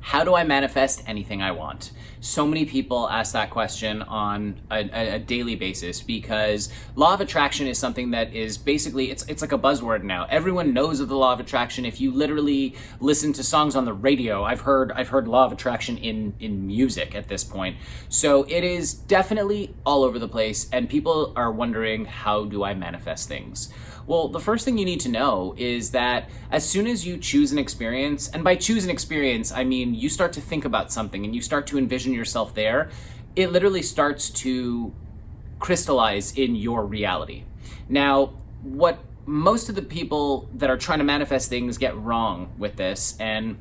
How do I manifest anything I want? So many people ask that question on a daily basis because law of attraction is something that is basically, it's like a buzzword now. Everyone knows of the law of attraction. If you literally listen to songs on the radio, I've heard law of attraction in music at this point. So it is definitely all over the place, and people are wondering, how do I manifest things? Well, the first thing you need to know is that as soon as you choose an experience, and by choose an experience, I mean you start to think about something and you start to envision yourself there, it literally starts to crystallize in your reality. Now, what most of the people that are trying to manifest things get wrong with this, and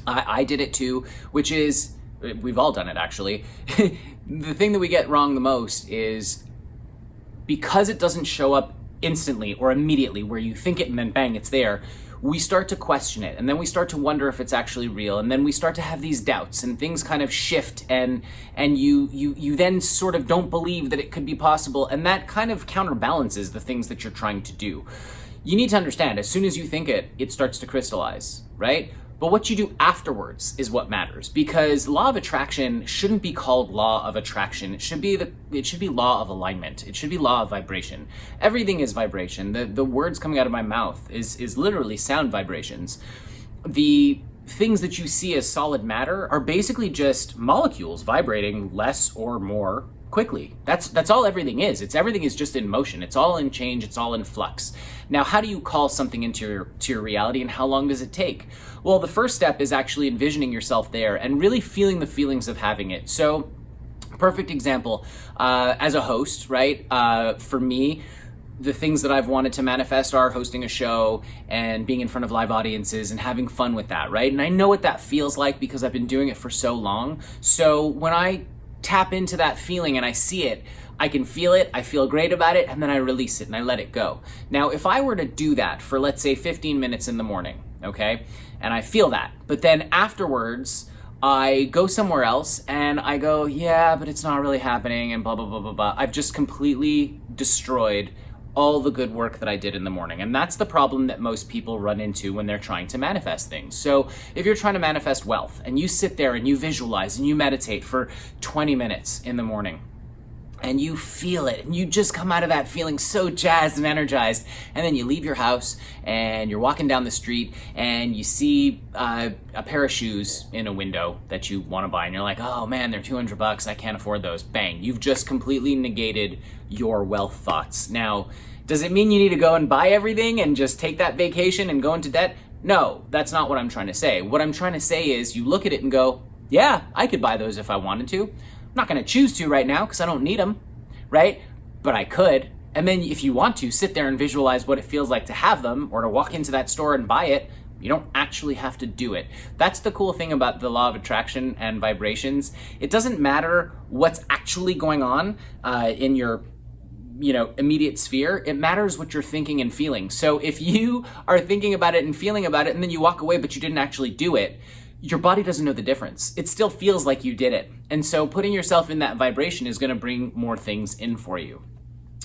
I did it too, which is, we've all done it actually, the thing that we get wrong the most is because it doesn't show up instantly or immediately where you think it and then bang, it's there, we start to question it, and then we start to wonder if it's actually real, and then we start to have these doubts and things kind of shift, and you then sort of don't believe that it could be possible, and that kind of counterbalances the things that you're trying to do. You need to understand, as soon as you think it, it starts to crystallize, right? But what you do afterwards is what matters, because law of attraction shouldn't be called law of attraction. It should be law of alignment. It should be law of vibration. Everything is vibration. The words coming out of my mouth is literally sound vibrations. The things that you see as solid matter are basically just molecules vibrating less or more quickly. That's all everything is. Everything is just in motion. It's all in change. It's all in flux. Now, how do you call something into your reality, and how long does it take? Well, the first step is actually envisioning yourself there and really feeling the feelings of having it. So, perfect example, as a host, right? For me, the things that I've wanted to manifest are hosting a show and being in front of live audiences and having fun with that, right? And I know what that feels like because I've been doing it for so long. So when I tap into that feeling and I see it, I can feel it, I feel great about it, and then I release it and I let it go. Now, if I were to do that for, let's say, 15 minutes in the morning, okay, and I feel that, but then afterwards, I go somewhere else and I go, yeah, but it's not really happening, and blah, blah, blah, blah, blah. I've just completely destroyed all the good work that I did in the morning. And that's the problem that most people run into when they're trying to manifest things. So if you're trying to manifest wealth and you sit there and you visualize and you meditate for 20 minutes in the morning, and you feel it, and you just come out of that feeling so jazzed and energized, and then you leave your house and you're walking down the street and you see a pair of shoes in a window that you want to buy, and you're like, oh man, they're $200, I can't afford those. Bang, you've just completely negated your wealth thoughts. Now, does it mean you need to go and buy everything and just take that vacation and go into debt? No, that's not what I'm trying to say. What I'm trying to say is you look at it and go, yeah, I could buy those if I wanted to. I'm not going to choose to right now because I don't need them, right? But I could. And then if you want to, sit there and visualize what it feels like to have them or to walk into that store and buy it. You don't actually have to do it. That's the cool thing about the law of attraction and vibrations. It doesn't matter what's actually going on in your immediate sphere. It matters what you're thinking and feeling. So if you are thinking about it and feeling about it and then you walk away but you didn't actually do it, your body doesn't know the difference. It still feels like you did it. And so putting yourself in that vibration is going to bring more things in for you.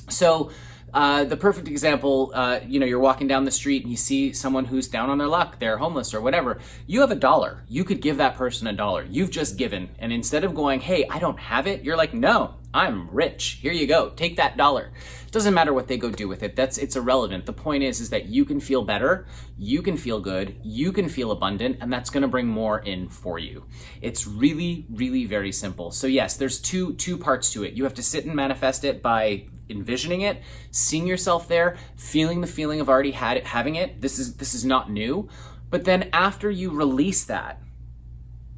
So the perfect example, you're walking down the street and you see someone who's down on their luck, they're homeless or whatever. You have $1. You could give that person $1. You've just given. And instead of going, hey, I don't have it, you're like, no, I'm rich. Here you go. Take that $1. Doesn't matter what they go do with it. It's irrelevant. The point is that you can feel better, you can feel good, you can feel abundant, and that's going to bring more in for you. It's really, really very simple. So yes, there's two parts to it. You have to sit and manifest it by envisioning it, seeing yourself there, feeling the feeling of already having it. This is not new. But then after you release that,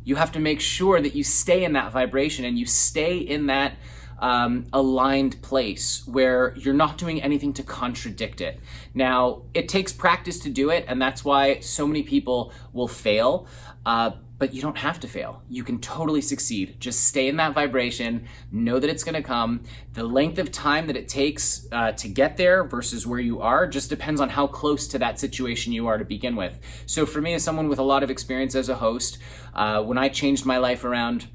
you have to make sure that you stay in that vibration and you stay in that aligned place where you're not doing anything to contradict it. Now, it takes practice to do it, and that's why so many people will fail, but you don't have to fail. You can totally succeed. Just stay in that vibration, know that it's gonna come. The length of time that it takes to get there versus where you are just depends on how close to that situation you are to begin with. So for me, as someone with a lot of experience as a host, when I changed my life around,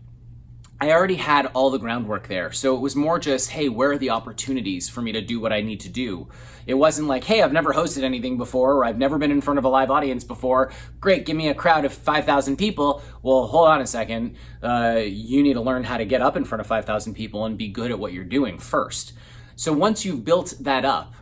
I already had all the groundwork there. So it was more just, hey, where are the opportunities for me to do what I need to do? It wasn't like, hey, I've never hosted anything before, or I've never been in front of a live audience before. Great, give me a crowd of 5,000 people. Well, hold on a second. You need to learn how to get up in front of 5,000 people and be good at what you're doing first. So once you've built that up,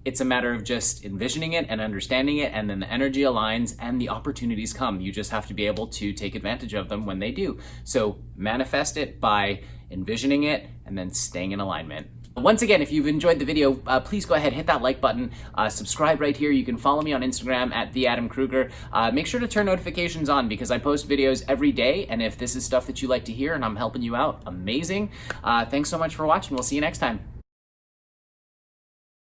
it's a matter of just envisioning it and understanding it, and then the energy aligns and the opportunities come. You just have to be able to take advantage of them when they do. So manifest it by envisioning it and then staying in alignment. Once again, if you've enjoyed the video, please go ahead, hit that like button, subscribe right here. You can follow me on Instagram at @theadamkruger. Make sure to turn notifications on because I post videos every day, and if this is stuff that you like to hear and I'm helping you out, amazing. Thanks so much for watching. We'll see you next time.